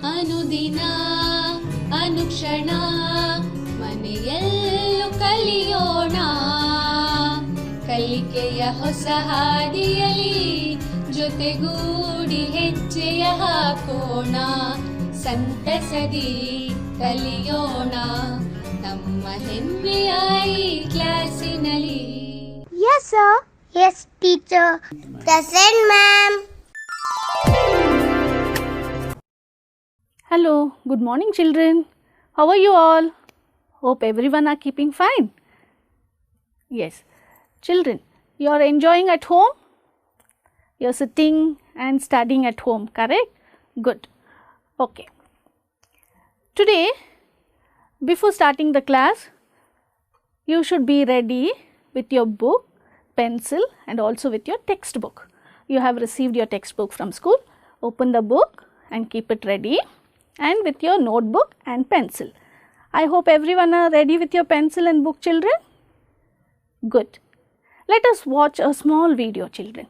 ಅನುದಿನ ಅನುಕ್ಷಣ ಮನೆಯಲ್ಲೂ ಕಲಿಯೋಣ ಕಲಿಕೆಯ ಹೊಸ ಹಾದಿಯಲಿ ಜೊತೆಗೂಡಿ ಹೆಜ್ಜೆಯ ಹಾಕೋಣ ಸಂತಸದಿ ಕಲಿಯೋಣ ನಮ್ಮ ಹೆಮ್ಮೆಯ ಈ ಕ್ಲಾಸಿನಲ್ಲಿ. Yes sir. Yes teacher. Present ma'am. Hello, good morning children. How are you all? Hope everyone are keeping fine. Yes, children, you are enjoying at home? You are sitting and studying at home, correct? Good. Okay. Today, before starting the class, you should be ready with your book, pencil and also with your textbook. You have received your textbook from school. Open the book and keep it ready, and with your notebook and pencil. I hope everyone are ready with your pencil and book, children. Good. Let us watch a small video, children.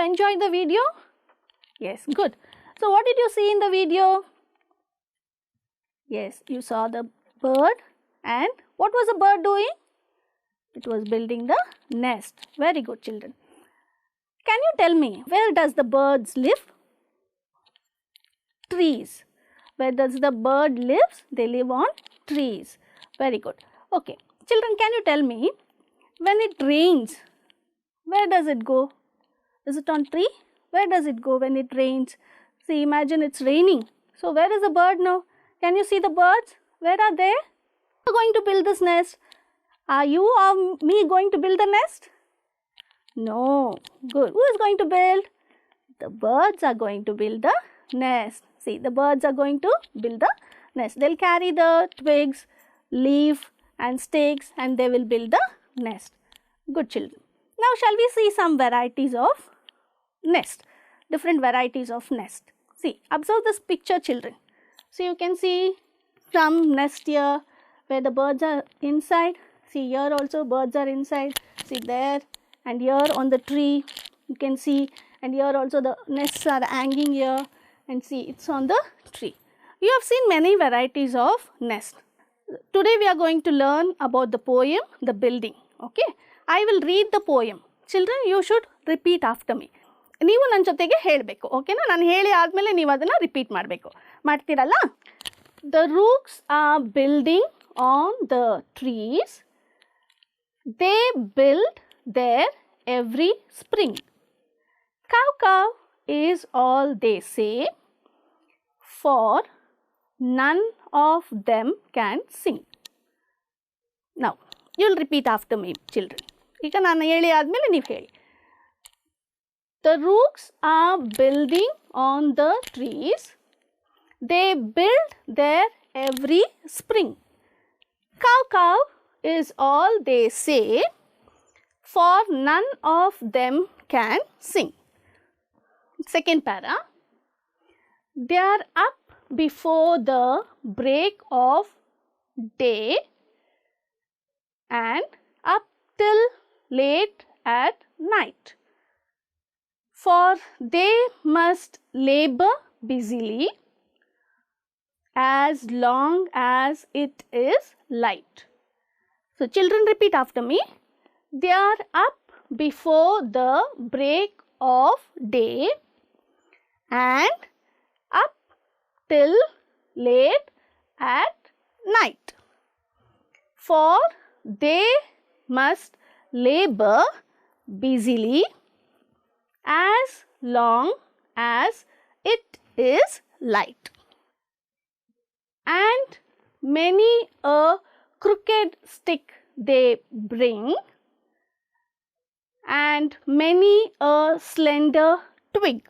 Enjoy the video? Yes, good. So what did you see in the video? Yes, you saw the bird, and what was the bird doing? It was building the nest. Very good, children. Can you tell me, where does the birds live? Trees. Where does the bird live? They live on trees. Very good. Okay, children, can you tell me, when it rains, where does it go? Is it on tree? Where does it go when it rains? See, imagine it's raining. So where is the bird now? Can you see the birds? Where are they? Who are going to build this nest? Are you or me going to build the nest? No. Good. Who is going to build? The birds are going to build the nest. See, the birds are going to build the nest. They'll carry the twigs, leaf and sticks, and they will build the nest. Good, children. Now shall we see some varieties of nest, different varieties of nest. See, observe this picture, children. So you can see some nest here where the birds are inside. See, here also birds are inside. See there, and here on the tree you can see, and here also the nests are hanging here, and see, it's on the tree. You have seen many varieties of nest. Today we are going to learn about the poem, The Building. Okay, I will read the poem. Children, you should repeat after me. ನೀವು ನನ್ನ ಜೊತೆಗೆ ಹೇಳಬೇಕು, ಓಕೆನಾ? ನಾನು ಹೇಳಿ ಆದಮೇಲೆ ನೀವು ಅದನ್ನು ರಿಪೀಟ್ ಮಾಡಬೇಕು. ಮಾಡ್ತೀರಲ್ಲ? The rooks are building on the trees. They build there every spring. Cow, cow is all they say, for none of them can sing. Now, you'll repeat after me, children. ಈಗ ನಾನು ಹೇಳಿ ಆದಮೇಲೆ ನೀವು ಹೇಳಿ. The rooks are building on the trees. They build there every spring. Cow, cow is all they say, for none of them can sing. Second para. They are up before the break of day and up till late at night. For they must labor busily as long as it is light. So, children, repeat after me. They are up before the break of day and up till late at night. For they must labor busily as long as it is light. And many a crooked stick they bring, and many a slender twig,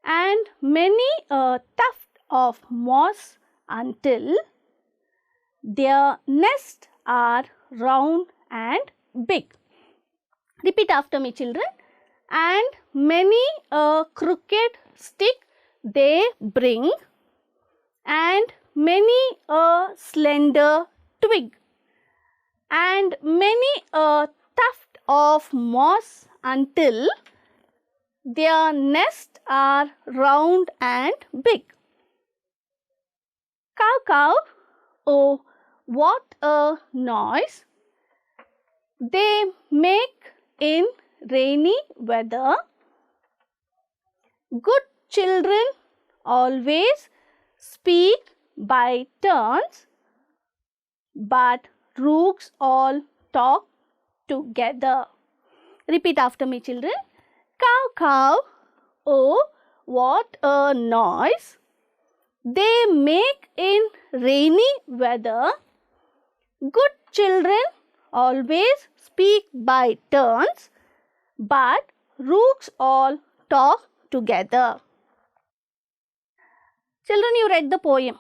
and many a tuft of moss until their nests are round and big. Repeat after me, children. And many a crooked stick they bring, and many a slender twig, and many a tuft of moss until their nests are round and big. Cow, cow, oh, what a noise they make in rainy weather. Good children always speak by turns, but rooks all talk together. Repeat after me, children. Cow, cow, oh, what a noise they make in rainy weather. Good children always speak by turns, but rooks all talk together. Children, you read the poem.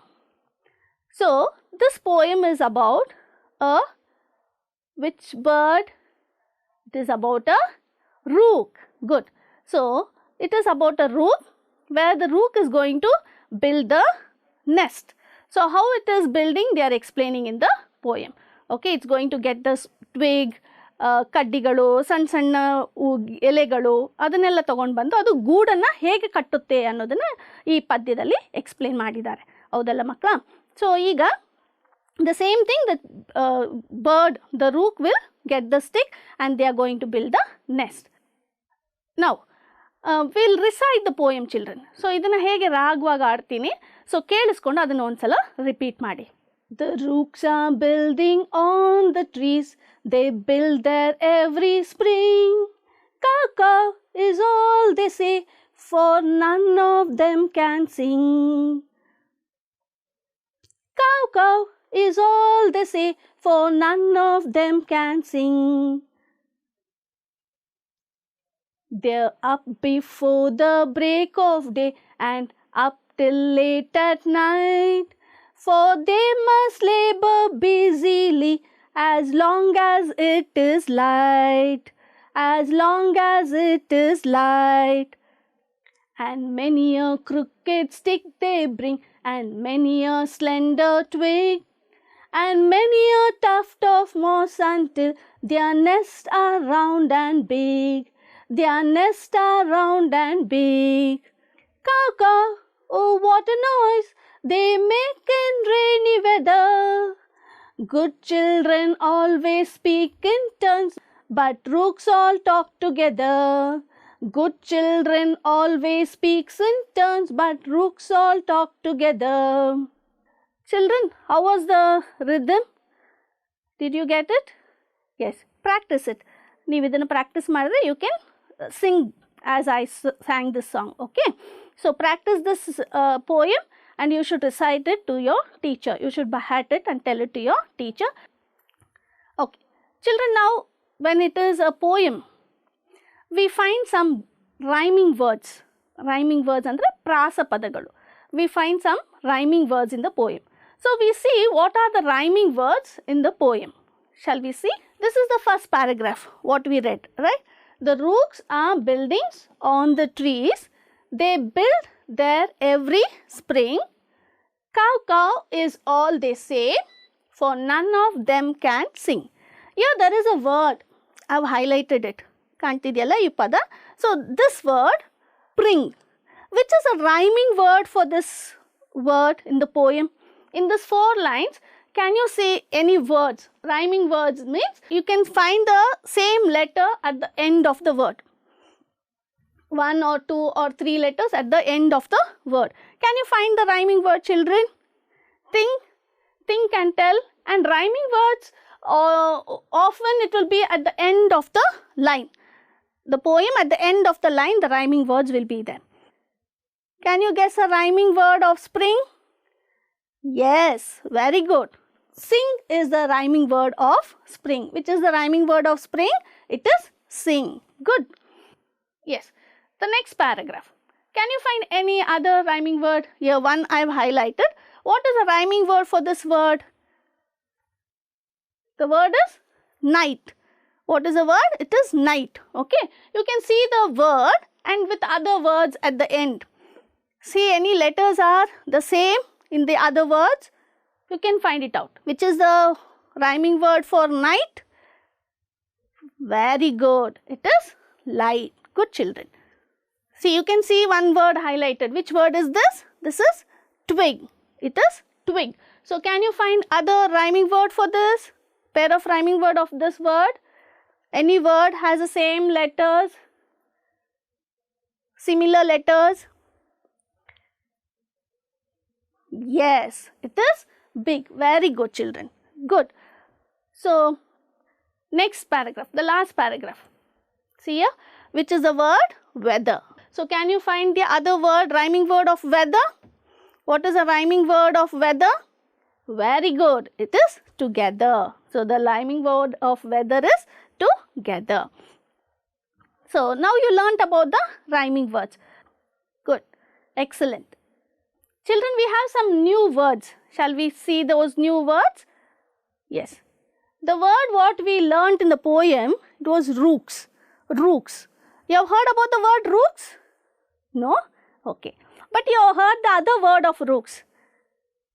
So, this poem is about which bird? It is about a rook. Good. So, it is about a rook where the rook is going to build the nest. So, how it is building, they are explaining in the poem. Okay, it's going to get this twig, ಕಡ್ಡಿಗಳು ಸಣ್ಣ ಸಣ್ಣ ಎಲೆಗಳು ಅದನ್ನೆಲ್ಲ ತಗೊಂಡು ಬಂದು ಅದು ಗೂಡನ್ನು ಹೇಗೆ ಕಟ್ಟುತ್ತೆ ಅನ್ನೋದನ್ನು ಈ ಪದ್ಯದಲ್ಲಿ ಎಕ್ಸ್ಪ್ಲೇನ್ ಮಾಡಿದ್ದಾರೆ. ಹೌದಲ್ಲ ಮಕ್ಕಳ? ಸೊ ಈಗ the same thing, the bird, the rook will get the stick and they are going to build the nest. Now, we'll recite the poem, children. So, ಇದನ್ನು ಹೇಗೆ ರಾಗವಾಗಿ ಆಡ್ತೀನಿ. ಸೊ ಕೇಳಿಸ್ಕೊಂಡು ಅದನ್ನು ಒಂದ್ಸಲ ರಿಪೀಟ್ ಮಾಡಿ. The rooks are building on the trees, they build there every spring. Caw, caw is all they say, for none of them can sing. Caw, caw is all they say, for none of them can sing. They're up before the break of day and up till late at night. For they must labor busily as long as it is light, as long as it is light. And many a crooked stick they bring, and many a slender twig, and many a tuft of moss until their nests are round and big, their nests are round and big. Caw, caw, oh what a noise they make in rainy weather. Good children always speak in turns, but rooks all talk together. Good children always speaks in turns, but rooks all talk together. Children, how was the rhythm? Did you get it? Yes, practice it. ನೀವು ಇದನ್ನು practice ಮಾಡಿದ್ರೆ you can sing as I sang this song. Okay, so practice this poem and you should recite it to your teacher. You should by heart it and tell it to your teacher. Okay, children, now when it is a poem, we find some rhyming words. Rhyming words andre prasa padagalu. We find some rhyming words in the poem. So we see what are the rhyming words in the poem. Shall we see? This is the first paragraph, what we read, right? The rooks are buildings on the trees. They build there every spring. Cow, cow is all they say, for none of them can sing. Here there is a word. I have highlighted it. Kantidiyalla ee pada. So this word, spring, which is a rhyming word for this word in the poem. In this 4 lines, can you say any words? Rhyming words means you can find the same letter at the end of the word. 1 or 2 or 3 letters at the end of the word. Can you find the rhyming word, children? Think and tell. And rhyming words, often it will be at the end of the line. The poem, at the end of the line, the rhyming words will be there. Can you guess a rhyming word of spring? Yes, very good. Sing is the rhyming word of spring. Which is the rhyming word of spring? It is sing. Good. Yes. The next paragraph. Can you find any other rhyming word? Here one I have highlighted. What is a rhyming word for this word? The word is night. What is the word? It is night. Okay. You can see the word and with other words at the end. See, any letters are the same in the other words. You can find it out. Which is the rhyming word for night? Very good. It is light. Good, children. See, you can see one word highlighted. Which word is this? This is twig. It is twig. So, can you find other rhyming word for this? Pair of rhyming word of this word? Any word has the same letters? Similar letters? Yes, it is big. Very good, children. Good. So, next paragraph, the last paragraph. See here, which is the word weather. So, can you find the other word, rhyming word of weather? What is the rhyming word of weather? Very good. It is together. So, the rhyming word of weather is together. So, now you learnt about the rhyming words. Good. Excellent. Children, we have some new words. Shall we see those new words? Yes. The word what we learnt in the poem, it was rooks. Rooks. You have heard about the word rooks? No? Okay. But you have heard the other word of rooks.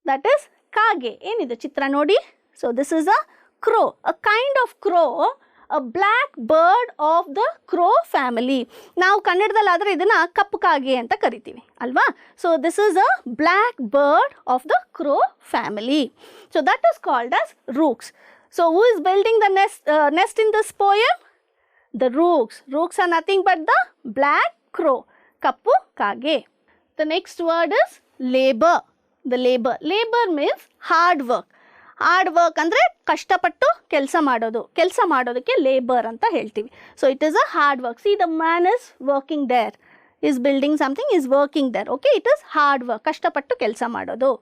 That is kage. Enidu chitra nodi? So, this is a crow. A kind of crow. A black bird of the crow family. Now, kannadadalladre idana kappu kage anta karitivi alva. So, this is a black bird of the crow family. So, that is called as rooks. So, who is building the nest in this poem? The rooks. Rooks are nothing but the black crow. Kappu kage. The next word is labor. The labor. Labor means hard work. Hard work andre kashtapattu kelsa madodu. Kelsa madodakke labor anta heltivi. So, it is a hard work. See, the man is working there. He is building something, he is working there. Okay, it is hard work. Kashtapattu kelsa madodu.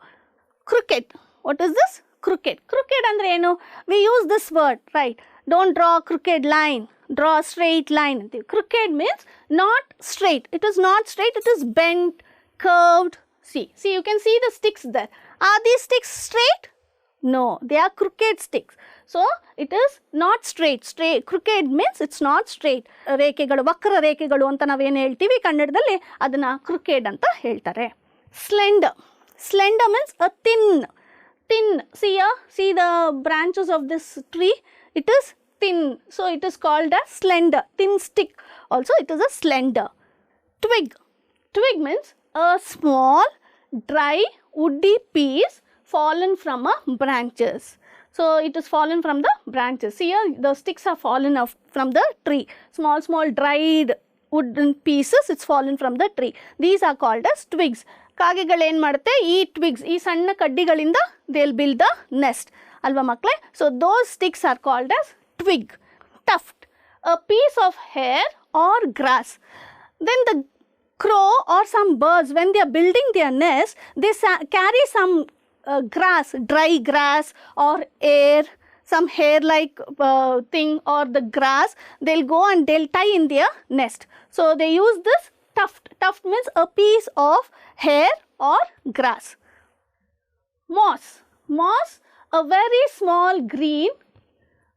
Crooked. What is this? Crooked. Crooked andre enu? We use this word, right? Don't draw a crooked line. Draw a straight line. Crooked means not straight. It is not straight. It is bent, curved. See, you can see the sticks there. Are these sticks straight? No, they are crooked sticks. So, it is not straight. Crooked means it's not straight. ರೇಖೆಗಳು, ವಕ್ರ ರೇಖೆಗಳು ಅಂತ ನಾವೇನು ಹೇಳ್ತೀವಿ ಕನ್ನಡದಲ್ಲಿ ಅದನ್ನ crooked ಅಂತ ಹೇಳ್ತಾರೆ. Slender. Slender means a thin. See here, see the branches of this tree. It is thin. So, it is called as slender. Thin stick. Also, it is a slender. Twig. Twig means a small, dry, woody piece fallen from a branches. So, it is fallen from the branches. See here, the sticks are fallen off from the tree. Small dried wooden pieces, it's fallen from the tree. These are called as twigs. ಕಾಗೆಗಳು ಏನು ಮಾಡುತ್ತೆ, ಈ twigs, ಈ ಸಣ್ಣ ಕಡ್ಡಿಗಳಿಂದ they'll build the nest. ಅಲ್ವಾ ಮಕ್ಕಳೇ? So, those sticks are called as twig. Tuft, a piece of hair or grass. Then the crow or some birds, when they are building their nest, they carry some grass, dry grass or air, some hair like thing or the grass, they'll go and they'll tie in their nest. So, they use this tuft. Tuft means a piece of hair or grass. Moss. Moss, a very small green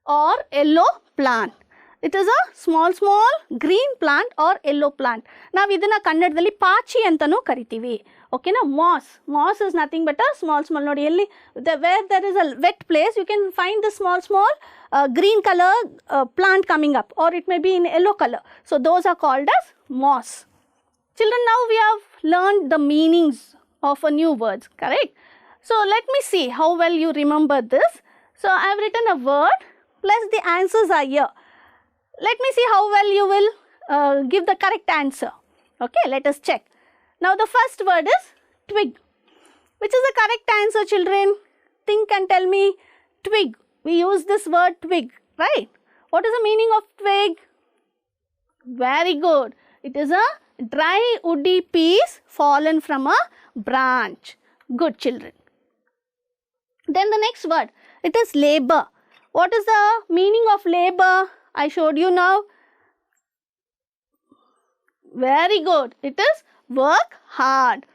or yellow plant? It is a small green plant or yellow plant. Now idana kannadadalli paachi antanu karitivi. Okay na, moss is nothing but a small nodi elli where there is a wet place you can find the small green color plant coming up, or it may be in yellow color. So those are called as moss. Children, now we have learned the meanings of a new words, correct? So let me see how well you remember this. So I have written a word plus the answers are here. Let me see how well you will give the correct answer. Okay, let us check. Now the first word is twig. Which is the correct answer, children? Think and tell me. Twig. We use this word twig, right? What is the meaning of twig? Very good. It is a dry woody piece fallen from a branch. Good, children. Then the next word, it is labor. What is the meaning of labor? I showed you now. Very good. It is work hard.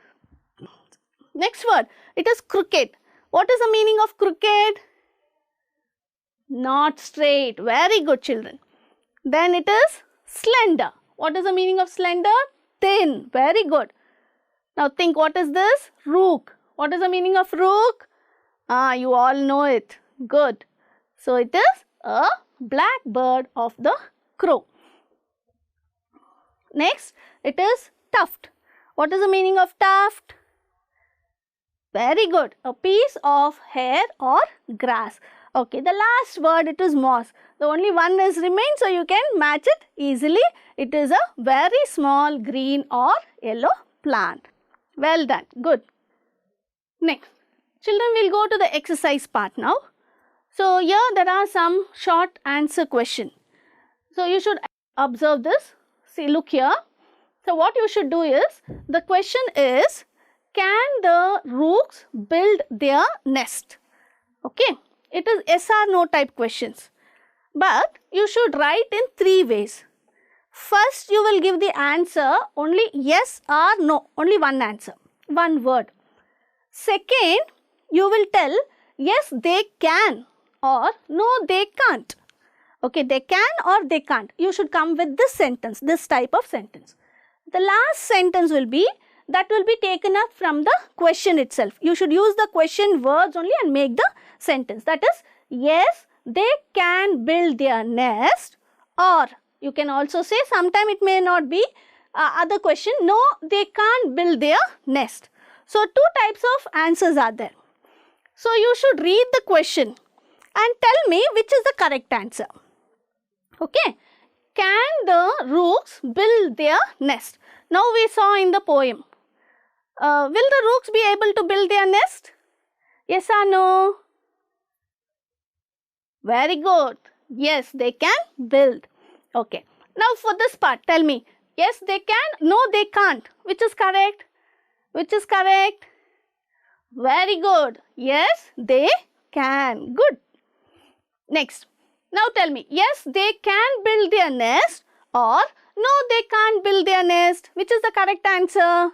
Next word, it is crooked. What is the meaning of crooked? Not straight. Very good, children. Then it is slender. What is the meaning of slender? Thin. Very good. Now think, what is this? Rook. What is the meaning of rook? You all know it. Good. So it is a black bird of the crow. Next, it is tuft. What is the meaning of tuft? Very good. A piece of hair or grass. Okay, the last word, it is moss. The only one is remained, so you can match it easily. It is a very small green or yellow plant. Well done. Good. Next, children, will go to the exercise part now. So here there are some short answer question. So you should observe this. See, look here. So what you should do is, the question is, can the rooks build their nest? Okay. It is yes or no type questions. But you should write in 3 ways. First, you will give the answer only yes or no. Only one answer. One word. Second, you will tell yes they can or no they can't. Okay, they can or they can't. You should come with this sentence, this type of sentence. The last sentence will be, that will be taken up from the question itself. You should use the question words only and make the sentence. That is, yes, they can build their nest, or you can also say, sometime it may not be other question, no, they can't build their nest. So, 2 types of answers are there. So, you should read the question and tell me which is the correct answer. Okay. Can the rooks build their nest? Now, we saw in the poem. Will the rooks be able to build their nest? Yes or no? Very good. Yes, they can build. Okay. Now for this part, tell me. Yes, they can. No, they can't. Which is correct? Which is correct? Very good. Yes, they can. Good. Next. Now tell me. Yes, they can build their nest, or no, they can't build their nest. Which is the correct answer?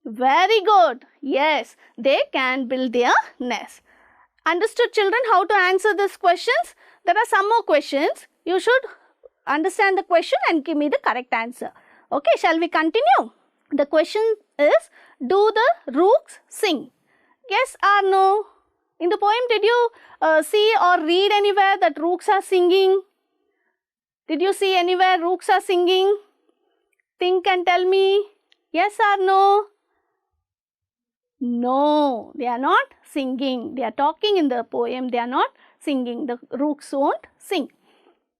Very good. Yes, they can build their nest. Understood, children, how to answer these questions? There are some more questions. You should understand the question and give me the correct answer. Okay, shall we continue? The question is, do the rooks sing? Yes or no? In the poem, did you see or read anywhere that rooks are singing? Did you see anywhere rooks are singing? Think and tell me. Yes or no? No, they are not singing. They are talking in the poem. They are not singing. The rooks won't sing.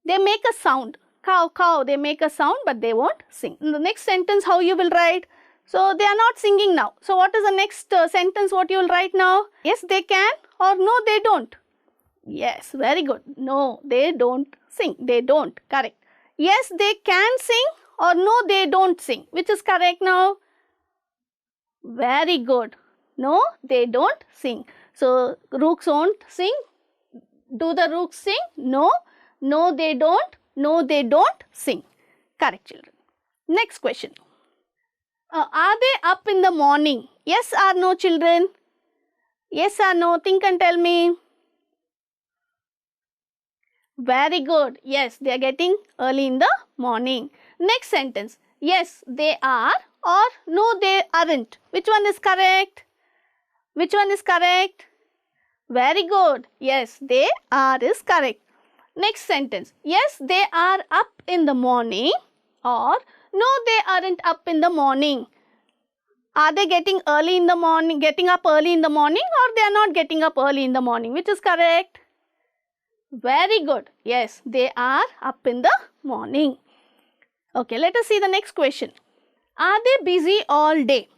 They make a sound. Cow, cow, they make a sound, but they won't sing. In the next sentence, how you will write? So, they are not singing now. So, what is the next sentence, what you will write now? Yes, they can, or no, they don't. Yes, very good. No, they don't sing. They don't. Correct. Yes, they can sing, or no, they don't sing. Which is correct now? Very good. No, they don't sing. So, rooks won't sing. Do the rooks sing? No. No, they don't. No, they don't sing. Correct, children. Next question. Are they up in the morning? Yes or no, children? Yes or no? Think and tell me. Very good. Yes, they are getting early in the morning. Next sentence. Yes, they are or no, they aren't. Which one is correct? Which one is correct? Very good. Yes, they are is correct. Next sentence. Yes, they are up in the morning or no, they aren't up in the morning. Are they getting up early in the morning or they are not getting up early in the morning? Which is correct? Very good. Yes, they are up in the morning. Okay, let us see the next question. Are they busy all day?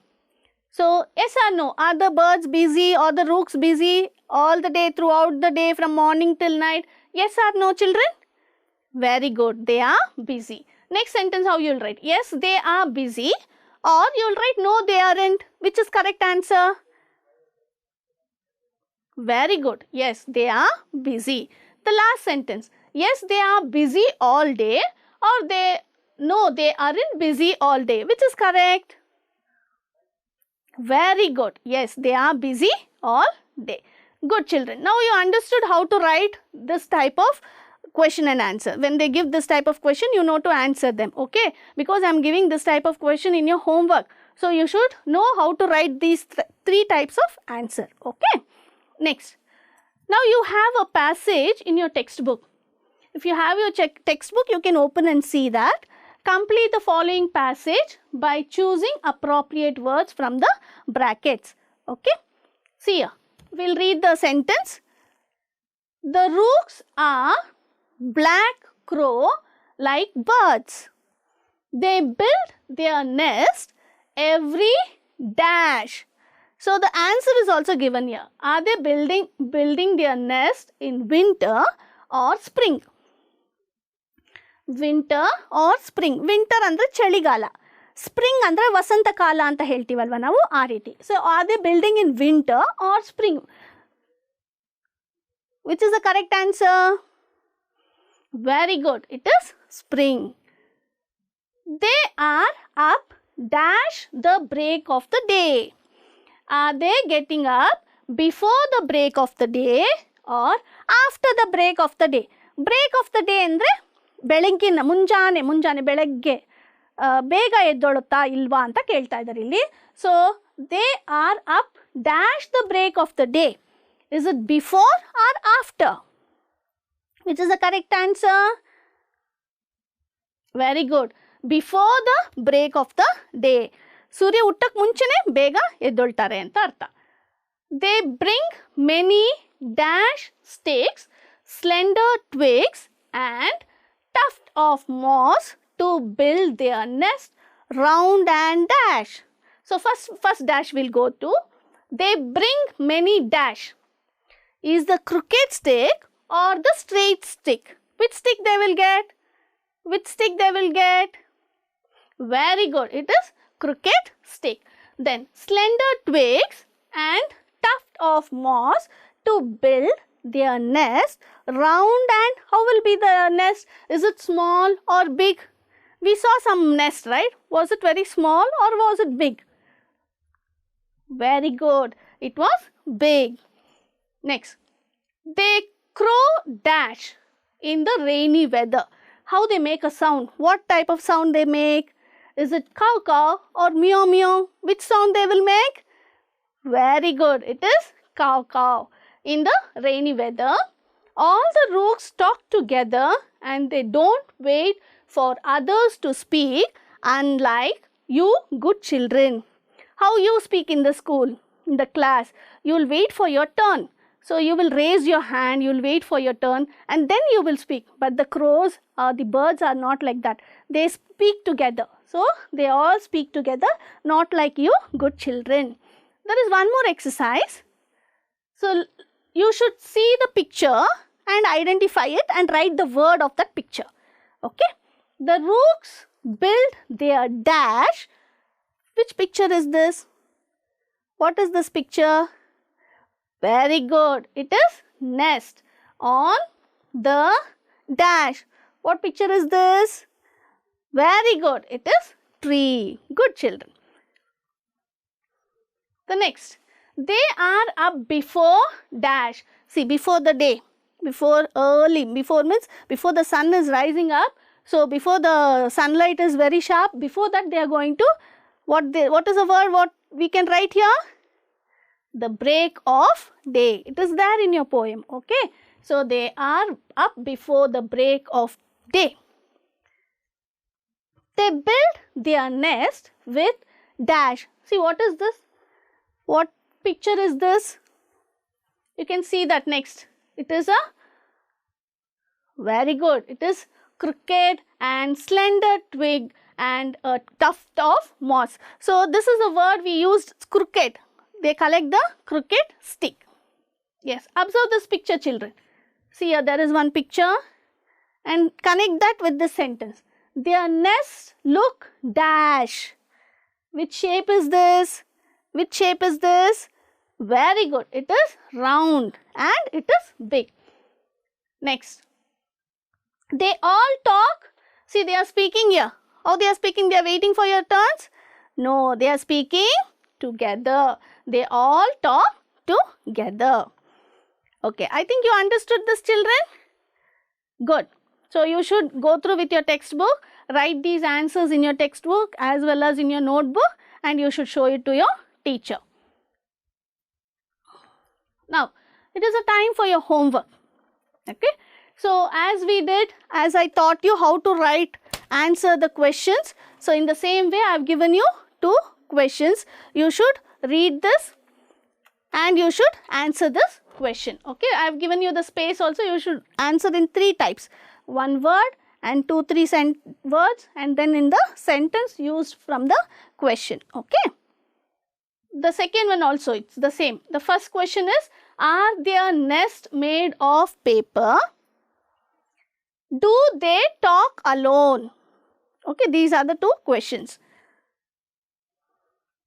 So, yes or no? Are the birds busy or the rooks busy all the day, throughout the day, from morning till night? Yes or no, children? Very good. They are busy. Next sentence, how you will write? Yes, they are busy, or you will write no, they aren't. Which is correct answer? Very good. Yes, they are busy. The last sentence. Yes, they are busy all day, or they aren't busy all day. Which is correct? Very good. Yes, they are busy all day. Good children. Now you understood how to write this type of question and answer. When they give this type of question, you know to answer them. Okay? Because I am giving this type of question in your homework. So you should know how to write these three types of answer. Okay? Next. Now you have a passage in your textbook. If you have your textbook, you can open and see that. Complete the following passage by choosing appropriate words from the brackets. Okay? See here. We'll read the sentence. The rooks are black crow like birds. They build their nest every dash. So the answer is also given here. Are they building their nest in winter or spring? Winter or spring. Winter andre chaligala. Spring andre vasanta kala anta heltivalva navu aa riti. So are they building in winter or spring? Which is the correct answer? Very good. It is spring. They are up dash the break of the day. Are they getting up before the break of the day or after the break of the day? Break of the day andre ಬೆಳಗ್ಗಿನ ಮುಂಜಾನೆ ಬೆಳಗ್ಗೆ ಬೇಗ ಎದ್ದೊಳುತ್ತಾ ಇಲ್ವಾ ಅಂತ ಕೇಳ್ತಾ ಇದ್ದಾರೆ ಇಲ್ಲಿ. So they are up dash the break of the day. Is it before or after? Which is the correct answer? Very good. Before the break of the day. ಸೂರ್ಯ ಹುಟ್ಟಕ್ಕೆ ಮುಂಚೆನೆ ಬೇಗ ಎದ್ದೊಳ್ತಾರೆ ಅಂತ ಅರ್ಥ. They bring many dash sticks, slender twigs and tuft of moss to build their nest round and dash. So first dash will go to, they bring many dash. Is the crooked stick or the straight stick? Which stick they will get? Which stick they will get? Very good. It is crooked stick. Then slender twigs and tuft of moss to build their nest round. And how will be the nest? Is it small or big? We saw some nest, right? Was it very small or was it big? Very good. It was big. Next. They crow dash in the rainy weather. How they make a sound? What type of sound they make? Is it cow cow or meow meow? Which sound they will make? Very good. It is cow cow. In the rainy weather, all the rooks talk together and they don't wait for others to speak, unlike you good children. How you speak in the school, in the class? You will wait for your turn. So you will raise your hand, you will wait for your turn and then you will speak. But the crows or the birds are not like that. They speak together. So they all speak together, not like you good children. There is one more exercise. So you should see the picture and identify it and write the word of that picture. Okay. The rooks build their dash. Which picture is this? What is this picture? Very good. It is nest on the dash. What picture is this? Very good. It is tree. Good children. The next. They are up before dash. See, before the day. Before early, before means before the sun is rising up. So before the sunlight is very sharp, before that they are going to, what is the word what we can write here? The break of day. It is there in your poem, okay. So they are up before the break of day. They build their nest with dash. See, what is this? What picture is this? You can see that next. It is a, very good, it is crooked and slender twig and a tuft of moss. So this is a word we used, crooked. They collect the crooked stick. Yes, observe this picture, children. See here, there is one picture and connect that with this sentence. Their nests look dash. Which shape is this? Which shape is this? Very good. It is round and it is big. Next. They all talk. See, they are speaking here. How they are speaking? They are waiting for your turns? No, they are speaking together. They all talk together. Okay, I think you understood this, children. Good. So you should go through with your textbook, write these answers in your textbook as well as in your notebook, and you should show it to your teacher. Now, it is a time for your homework. Okay. So as we did, as I taught you how to write, answer the questions. So in the same way, I have given you 2 questions. You should read this and you should answer this question. Okay. I have given you the space also. You should answer in 3 types. 1 word and 2-3 words, and then in the sentence used from the question. Okay. The second one also, it's the same. The first question is, are their nest made of paper? Do they talk alone? Okay, these are the 2 questions.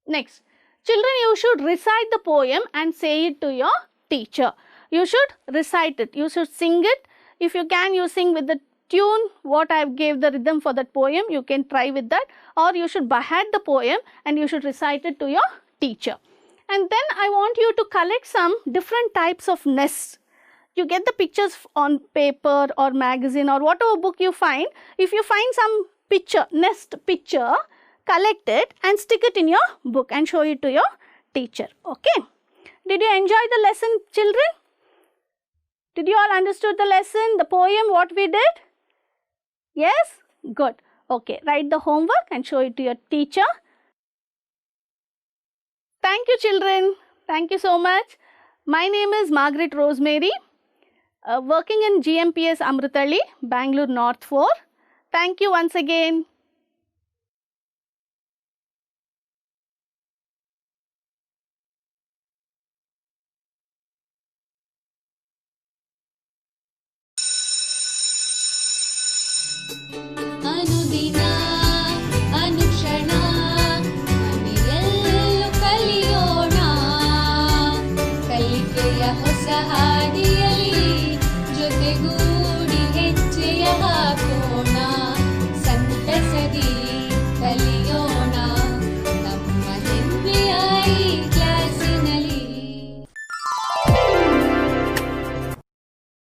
Next, children, you should recite the poem and say it to your teacher. You should recite it. You should sing it. If you can, you sing with the tune what I gave the rhythm for that poem. You can try with that, or you should by heart the poem and you should recite it to your teacher. And then I want you to collect some different types of nests. You get the pictures on paper or magazine or whatever book you find. If you find some picture, nest picture, collect it and stick it in your book and show it to your teacher. Okay. Did you enjoy the lesson, children? Did you all understood the lesson, the poem, what we did? Yes? Good. Okay. Write the homework and show it to your teacher. Thank you, children. Thank you so much. My name is Margaret Rosemary, working in GMPS Amruthalli, Bangalore North 4. Thank you once again.